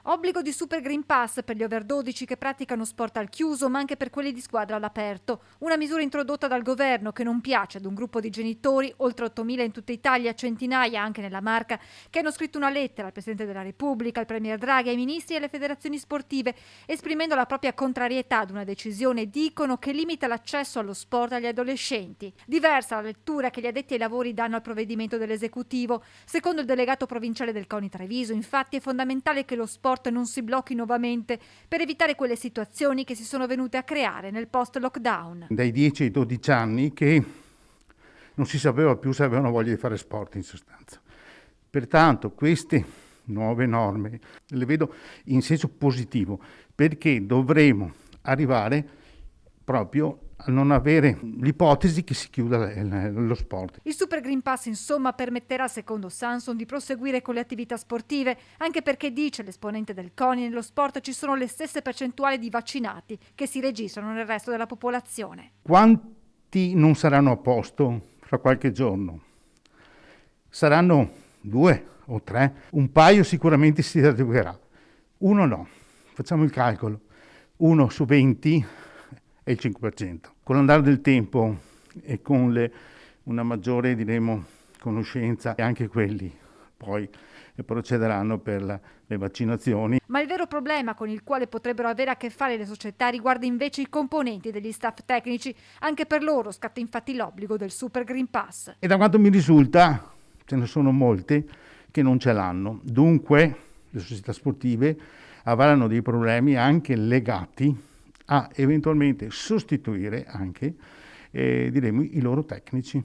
Obbligo di Super Green Pass per gli over 12 che praticano sport al chiuso, ma anche per quelli di squadra all'aperto. Una misura introdotta dal governo che non piace ad un gruppo di genitori, oltre 8.000 in tutta Italia, centinaia anche nella Marca, che hanno scritto una lettera al Presidente della Repubblica, al Premier Draghi, ai ministri e alle federazioni sportive, esprimendo la propria contrarietà ad una decisione, dicono, che limita l'accesso allo sport agli adolescenti. Diversa la lettura che gli addetti ai lavori danno al provvedimento dell'esecutivo. Secondo il delegato provinciale del CONI Treviso, infatti, è fondamentale che lo sport non si blocchi nuovamente per evitare quelle situazioni che si sono venute a creare nel post-lockdown. Dai 10 ai 12 anni che non si sapeva più se avevano voglia di fare sport in sostanza. Pertanto queste nuove norme le vedo in senso positivo, perché dovremo arrivare proprio a non avere l'ipotesi che si chiuda lo sport. Il Super Green Pass, insomma, permetterà, secondo Samson, di proseguire con le attività sportive, anche perché, dice l'esponente del CONI, nello sport ci sono le stesse percentuali di vaccinati che si registrano nel resto della popolazione. Quanti non saranno a posto fra qualche giorno? Saranno 2 o 3, un paio sicuramente si adeguerà, uno no. Facciamo il calcolo, 1 su 20 è il 5%. Con l'andare del tempo e con una maggiore, diremo, conoscenza, e anche quelli poi procederanno per le vaccinazioni. Ma il vero problema con il quale potrebbero avere a che fare le società riguarda invece i componenti degli staff tecnici. Anche per loro scatta infatti l'obbligo del Super Green Pass. E da quanto mi risulta ce ne sono molte che non ce l'hanno. Dunque le società sportive avranno dei problemi anche legati a eventualmente sostituire anche diremo, i loro tecnici.